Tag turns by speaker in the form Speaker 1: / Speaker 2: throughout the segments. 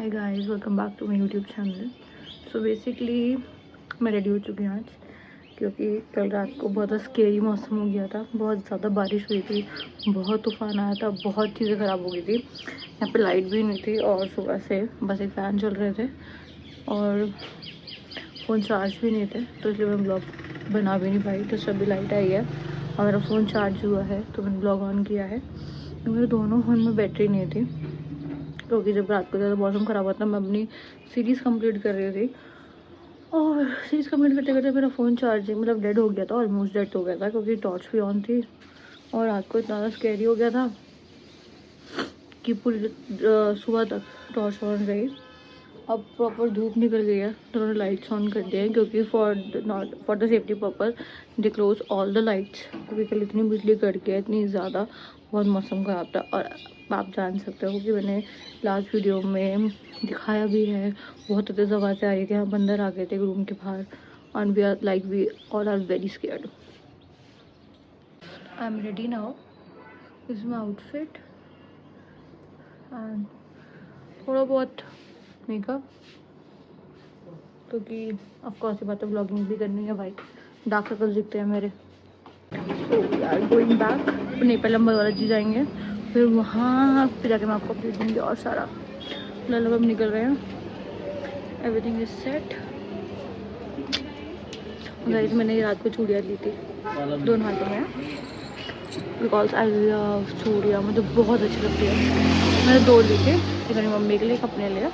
Speaker 1: Hi guys, welcome back to my YouTube channel. So basically मैं ready हो चुकी हूँ आज, क्योंकि कल रात को बहुत स्केरी मौसम हो गया था। बहुत ज़्यादा बारिश हुई थी, बहुत तूफान आया था, बहुत चीज़ें ख़राब हो गई थी। यहाँ पे लाइट भी नहीं थी और सुबह से बस एक फ़ैन चल रहे थे और फ़ोन चार्ज भी नहीं थे, तो इसलिए मैं ब्लॉग बना भी नहीं पाई। तो सभी लाइट आई है और मेरा फ़ोन चार्ज हुआ है, तो मैंने ब्लॉग ऑन किया है। मेरे दोनों फ़ोन में बैटरी नहीं थी, क्योंकि जब रात को ज़्यादा मौसम ख़राब हुआ था, मैं अपनी सीरीज़ कंप्लीट कर रही थी और सीरीज़ कंप्लीट करते करते मेरा फ़ोन चार्जिंग मतलब डेड हो गया था, ऑलमोस्ट डेड हो गया था, क्योंकि टॉर्च भी ऑन थी और रात को इतना ज़्यादा स्कैरी हो गया था कि पूरी सुबह तक टॉर्च ऑन रही। अब प्रॉपर धूप निकल गई है तो उन्होंने लाइट्स ऑन कर दिए हैं, क्योंकि for the safety purpose they close all the lights, क्योंकि कल इतनी बिजली कड़के इतनी ज़्यादा, बहुत मौसम ख़राब था। और आप जान सकते हो कि मैंने लास्ट वीडियो में दिखाया भी है, बहुत तेज़ आवाज़ें आ रही थी, हम अंदर आ गए थे रूम के बाहर and we all are very scared. I am ready now, is my outfit and थोड़ा बहुत मेकअप, क्योंकि ऑफकोर्स ये बात है, ब्लॉगिंग भी करनी है भाई, डार्क सर्कल्स दिखते हैं मेरे। So we are going back. नहीं, पहले हम बायोलॉजी जाएंगे, फिर वहाँ फिर जाके मैं आपको अपडेट दूँगी और सारा। फिलहाल हम निकल रहे हैं, एवरीथिंग इज सेट। गाइस, मैंने रात को चूड़ियाँ ली थी दोनों हाथों में, बिकॉज आई लव चूड़ियाँ, मुझे बहुत अच्छी लगती है। मैंने 2 ली थी, एक अपनी मम्मी के लिए, एक अपने लिए,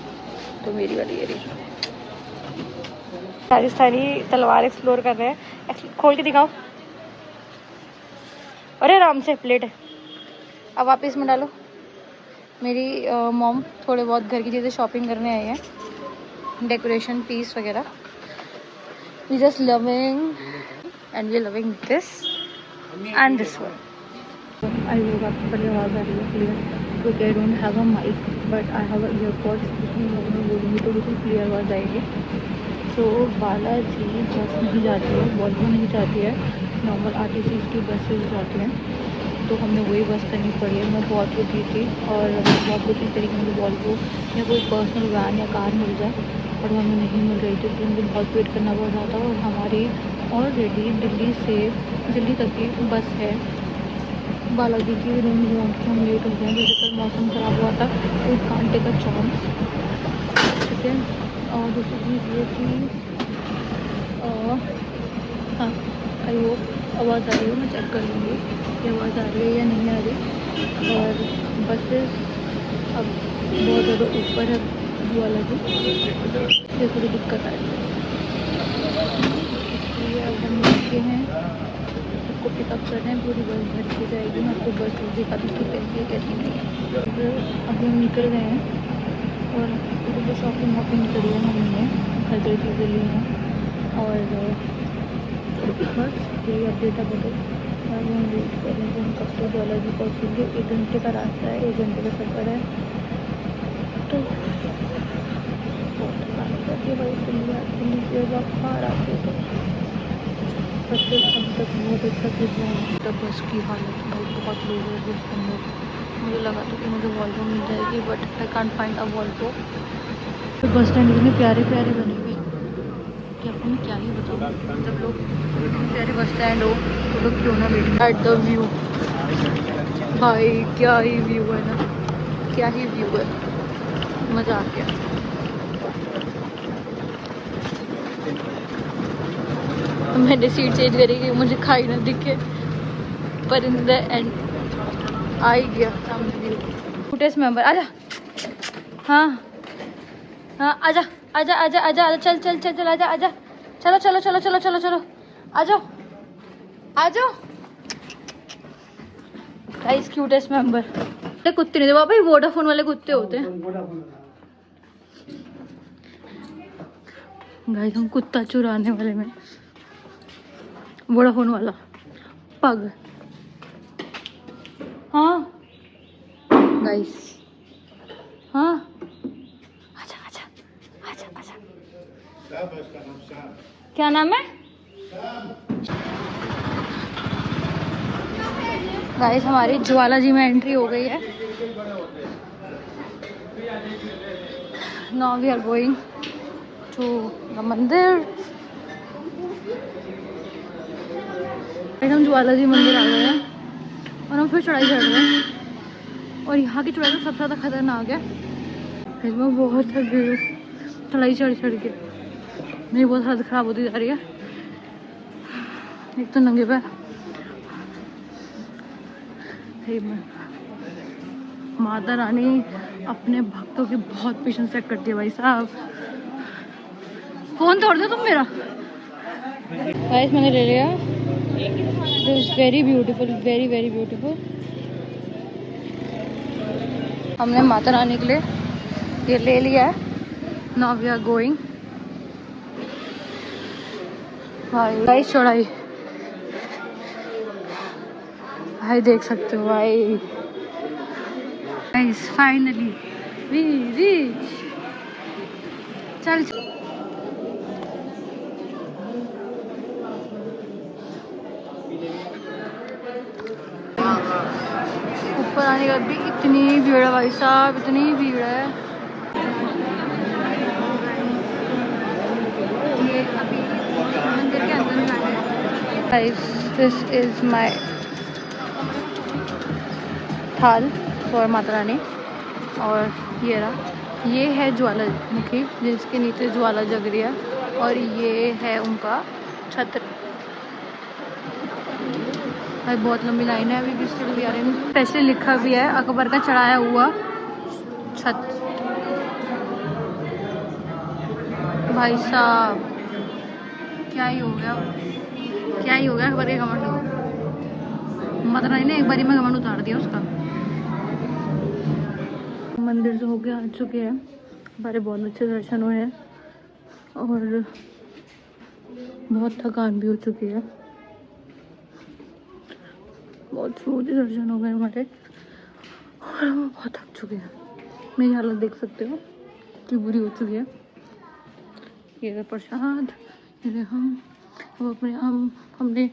Speaker 1: तो मेरी वाली ये रही। राजस्थानी तलवार एक्सप्लोर कर रहे हैं, खोल के दिखाओ। अरे आराम से, प्लेट है, अब आप इसमें डालो। मेरी मॉम थोड़े बहुत घर की चीज़ें शॉपिंग करने आई हैं, डेकोरेशन पीस वगैरह। We just loving and we loving this and this one. I hope आपको पहले आवाज़ आ रही है क्लियर, क्योंकि I don't have a mic but I have a earpods, जिसमें मैं बोलूँगी तो बिल्कुल क्लियर आवाज़ आएगी। तो बालाजी बस नहीं जाती है, वॉल्वो नहीं जाती है, नॉर्मल आरटीसी की बसेस जाती हैं, तो हमने वही बस करनी पड़ी है। मैं बहुत रुकी थी और बहुत कोशिश करी कि मुझे वॉल्वो या कोई पर्सनल वैन या कार मिल जाए, और वो हमें नहीं मिल रही थी, तो मुझे बहुत वेट करना पड़ रहा था। और हमारी ऑलरेडी दिल्ली तक की बस है बालाजी की, रूम के हम लेट हो गए, जैसे कल मौसम ख़राब हुआ था, तो it can't take a chance, ठीक है। और दूसरी चीज़ ये कि हाँ, आई होप आवाज़ आ रही हो, मैं चेक कर लूँगी कि आवाज़ आ रही है या नहीं आ रही। और बसेस अब बहुत ज़्यादा ऊपर है वाला जी, ये थोड़ी दिक्कत आ रही है, इसलिए अब हम नीचे हैं, सबको पिकअप कर रहे हैं। पूरी बस भर के जाएगी, मैं आपको बस दिखा दूँ कि कैसी है कैसी नहीं है। अभी हम निकल गए हैं और जो शॉपिंग वॉपिंग करी है मम्मी ने, हर तरह चीज़ें ली हैं, और बस यही अपडेट है बटो। और हम वेट कर रहे हैं कि हम कब तक बालाजी पहुँचेंगे। 1 घंटे का रास्ता है, 1 घंटे का सफ़र है, तो बहुत थकान हो जाती है भाई। दिल्ली से जब आप बाहर आते हो तो बस अभी तक बहुत अच्छा ट्रिप रहा। तब बस की हालत भाई बहुत लोग है उसके अंदर। मुझे लगा था कि मुझे वॉल्वो मिल जाएगी, but I can't find a Volvo. तो बस स्टैंड इतने प्यारे प्यारे बने हुए कि आपको मैं क्या ही बताऊँ। जब लोग प्यारे बस स्टैंड हो तो लोग क्यों ना वेट एट द व्यू। भाई क्या ही व्यू है ना, क्या ही व्यू है, मज़ा आ गया। मैंने सीट चेंज करी कि मुझे खाई ना दिखे, पर इन द एंड आ ही गया सामने व्यू। टेस्ट मेंबर आजा, हाँ हाँ, आजा आजा आजा आजा आजा, चल चल चल चल, आजा आजा, चलो चलो चलो चलो चलो चलो, आ जाओ आ जाओ। Guys, cutest member. कुत्ते नहीं थे बाबा, वोडाफोन वाले कुत्ते होते हैं। गाइस, हम कुत्ता चुराने वाले में, वोडाफोन वाला पग। हाँ गाइस, हाँ, आजा आजा आजा आजा। क्या नाम है गाइस? हमारी ज्वाला जी में एंट्री हो गई है। Now we are going to the mandir. हम ज्वाला जी मंदिर आ गए हैं और हम फिर चढ़ाई चढ़ रहे हैं। और यहाँ की चढ़ाई तो सबसे ज़्यादा खतरनाक है। इसमें बहुत थक गई हूँ चढ़ाई चढ़ के। मेरी बहुत हालत ख़राब होती जा रही है। एक तो नंगे पैर। माता रानी अपने भक्तों की बहुत पेशेंस चेक करती है भाई साहब। फोन तोड़ दो तुम मेरा। गाइस मैंने ले लिया। This is very beautiful, very very beautiful. हमने माता रानी के लिए ये ले लिया है। Now we are going. Guys चढ़ाई भाई देख सकते हो भाई। Guys finally we reach. चल ऊपर आने का भी इतनी भीड़ है भाई साहब, इतनी भीड़ है। ये अभी मंदिर के अंदर में आए हैं। गाइस दिस इज माय थाल फॉर माता रानी। और ये रहा, ये है ज्वालामुखी जिसके नीचे ज्वाला जग रही है। और ये है उनका छत्र। भाई बहुत लंबी लाइन है, अभी भी स्टिल भी आ रही है। स्पेशली लिखा भी है अकबर का चढ़ाया हुआ छत्र। भाई साहब क्या ही हो गया, क्या ही हो गया अकबर के घमंड को। माता रानी ने एक बारी में घमंड उतार दिया उसका। मंदिर से होके आ चुके हैं, हमारे बहुत अच्छे दर्शन हुए हैं और बहुत थकान भी हो चुकी है। बहुत स्मूथली दर्शन हो गए हमारे और हम बहुत थक चुके हैं। मेरी हालत देख सकते हो कितनी बुरी हो चुकी है। ये प्रसाद, ये हम अपने हमने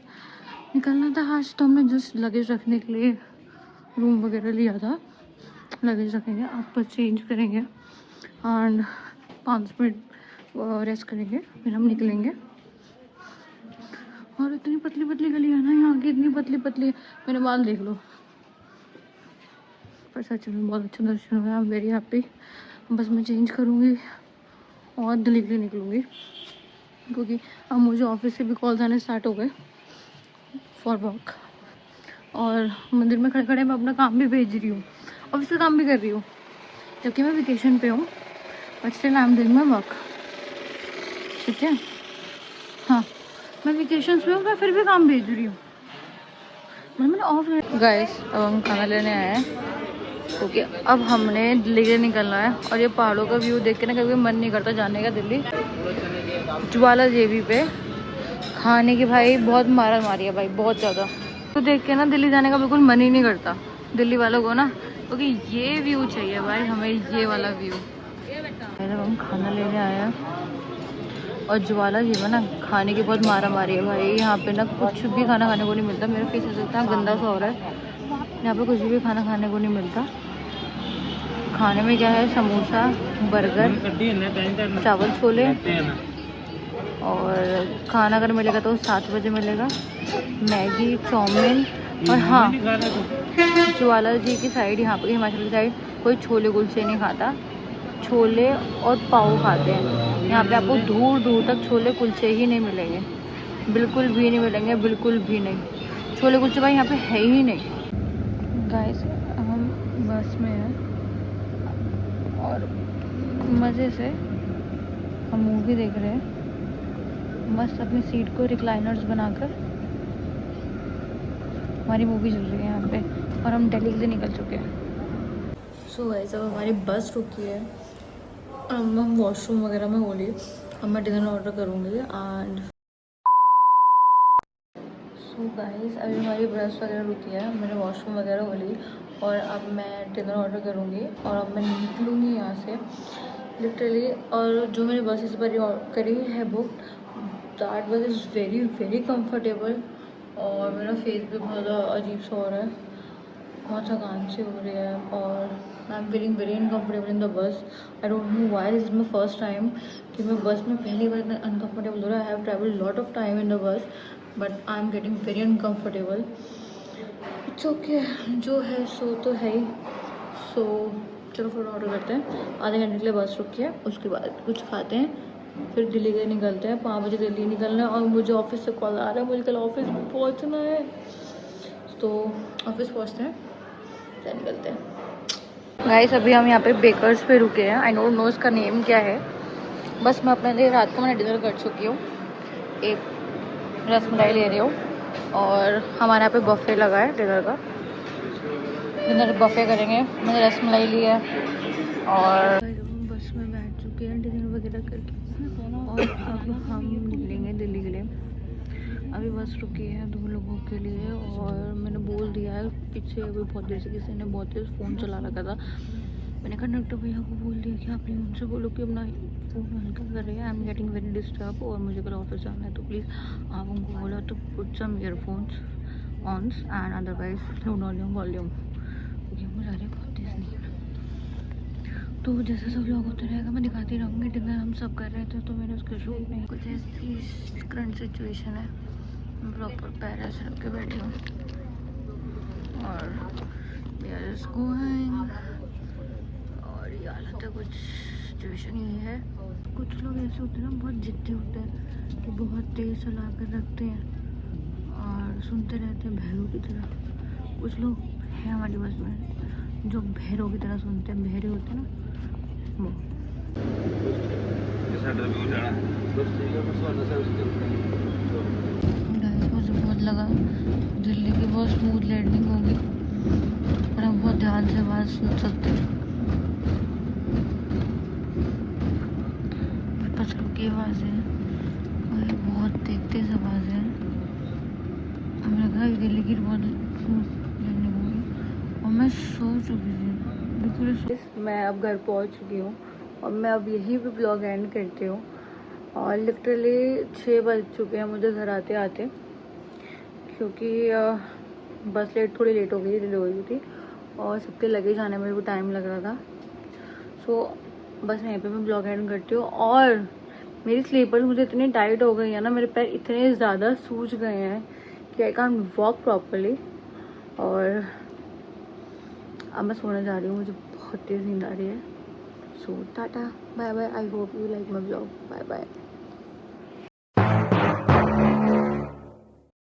Speaker 1: निकलना था आज, तो हमने जस्ट लगेज रखने के लिए रूम वगैरह लिया था। लगेज रखेंगे, आप पर चेंज करेंगे एंड 5 मिनट रेस्ट करेंगे, फिर हम निकलेंगे। और इतनी पतली पतली गली है ना यहाँ की, इतनी पतली पतली। मेरे बाल देख लो। पर सच में बहुत अच्छा दर्शन हुआ। I am very happy. बस मैं चेंज करूँगी और दिल्ली के लिए निकलूँगी, क्योंकि अब मुझे ऑफिस से भी कॉल्स आने स्टार्ट हो गए फॉर वर्क। और मंदिर में खड़े खड़े मैं अपना काम भी भेज रही हूँ, ऑफिस का काम भी कर रही हूँ, जबकि मैं वेकेशन पे हूँ। But still I am doing my work. ठीक है, हाँ मैं वेकेशन पे हूँ, मैं फिर भी काम भेज रही हूँ। मैंने ऑफ। गाइस अब हम खाना लेने आए हैं, क्योंकि अब हमने दिल्ली के निकलना है। और ये पहाड़ों का व्यू देख के ना कभी मन नहीं करता जाने का दिल्ली। ज्वाला देवी पे खाने की भाई बहुत मारा मारी है भाई, बहुत ज़्यादा। तो देख के ना दिल्ली जाने का बिल्कुल मन ही नहीं करता दिल्ली वालों को ना, क्योंकि ये व्यू चाहिए भाई हमें, ये वाला व्यू। जब हम खाना लेने आए हैं और ज्वाला जी में ना खाने की बहुत मारा मारी है भाई। यहाँ पे ना कुछ भी खाना खाने को नहीं मिलता। मेरा फेस इतना गंदा सा हो रहा है। यहाँ पे कुछ भी खाना खाने को नहीं मिलता। खाने में क्या है, समोसा, बर्गर, चावल छोले। और खाना अगर मिलेगा तो 7 बजे मिलेगा, मैगी, चाउमीन। और हाँ, ज्वाला जी की साइड, यहाँ पे हिमाचल की साइड कोई छोले कुलचे नहीं खाता, छोले और पाव खाते हैं। यहाँ पे आपको दूर दूर तक छोले कुलचे ही नहीं मिलेंगे, बिल्कुल भी नहीं मिलेंगे, बिल्कुल भी नहीं। छोले कुलचे भाई यहाँ पे है ही नहीं। गाइस हम बस में हैं और मज़े से हम मूवी देख रहे हैं, मस्त अपनी सीट को रिक्लाइनर्स बनाकर। हमारी मूवी चल रही है यहाँ पे और हम दिल्ली से निकल चुके हैं। सो गाइस अब हमारी बस रुकी है, हम वॉशरूम वगैरह में हो ली। अब मैं डिनर ऑर्डर करूँगी एंड सो गाइस अभी हमारी बस वगैरह रुकी है, मैंने वॉशरूम वगैरह हो ली और अब मैं डिनर ऑर्डर करूँगी और अब मैं निकलूँगी यहाँ से लिटरली। और जो मैंने बस इस बार करी है बुक, दैट बस इज़ वेरी वेरी कम्फर्टेबल। और मेरा फेस भी बहुत ज़्यादा अजीब सा हो रहा है बहुत थकान सी हो रही है और I am feeling very uncomfortable in the bus. I don't know why, this is my first time कि मैं बस में पहली बार इतना अनकम्फर्टेबल हो रहा है। I have travelled lot of time in the bus but I am getting very uncomfortable. It's okay, जो है सो तो है ही। सो चलो फूड ऑर्डर करते हैं। आधे घंटे के लिए बस रुकी है, उसके बाद कुछ खाते हैं, फिर दिल्ली के निकलते हैं। 5 बजे दिल्ली निकलना है और मुझे ऑफिस से कॉल आ रहा है, मुझे कल ऑफिस पहुंचना है। तो ऑफिस पहुंचते हैं, फिर निकलते हैं। गाइस अभी हम यहाँ पे बेकर्स पे रुके हैं। आई डोंट नो इसका नेम क्या है। बस मैं अपने लिए रात का मैंने डिनर कर चुकी हूँ। एक रसमलाई ले रही हूँ और हमारे यहाँ पे बफे लगा है डिनर का। डिनर बफे करेंगे। मैंने रसमलाई ली है और बस में बैठ चुके हैं डिनर वगैरह करके और अब हम निकलेंगे दिल्ली के लिए। अभी बस रुकी है 2 लोगों के लिए और मैंने बोल दिया है पीछे अभी बहुत देर से किसी ने बहुत तेज फ़ोन चला रखा था। मैंने कंडक्टर भैया को बोल दिया कि आप प्लीज़ उनसे बोलो कि अपना फ़ोन हल्का कर रहे हैं। I am getting very disturb और मुझे कल ऑफिस जाना है, तो प्लीज़ आप उनको बोलो तो put some earphones ons and otherwise low down volume, क्योंकि मुझे आ रही है बहुत तेज़ नींद। तो जैसे सब लोग होते रहेगा मैं दिखाती रहूँगी। डिनर हम सब कर रहे थे तो मैंने उसका शूट नहीं। कुछ ऐसी करंट सिचुएशन है, मैं प्रॉपर पैर ऐसे रख के बैठी हूँ और वी आर जस्ट गोइंग। और ये हालत है, कुछ सिचुएशन ये है। कुछ लोग ऐसे होते हैं ना, बहुत जिद्दी होते हैं कि बहुत तेज़ चला कर रखते हैं और सुनते रहते हैं बहरों की तरह। कुछ लोग हैं हमारी बस में जो बहरों की तरह सुनते हैं, बहरे होते हैं ना वो। मुझे बहुत लगा दिल्ली की बहुत स्मूथ लैंडिंग होगी और हम बहुत ध्यान से बात सुन सकते हैं। पत्थरों की आवाज़ें और बहुत तेज आवाज़ है। हमें लगा दिल्ली की बहुत स्मूथ लैंडिंग होगी और मैं सो चुकी थी बिल्कुल। मैं अब घर पहुंच चुकी हूँ और मैं अब यहीं पे ब्लॉग एंड करती हूँ। और लिटरली 6 बज चुके हैं मुझे घर आते आते, क्योंकि बस थोड़ी लेट हो गई, डिले हो गई थी और सबके लगेज आने में भी टाइम लग रहा था। सो बस यहीं पे मैं ब्लॉग एंड करती हूँ। और मेरी स्लीपर्स मुझे इतनी टाइट हो गई है ना, मेरे पैर इतने ज़्यादा सूज गए हैं कि आई कांट वॉक प्रॉपरली। और अब मैं सोने जा रही हूँ, मुझे बहुत तेज़ नींद आ रही है। So tata bye bye, I hope you like my blog, bye bye.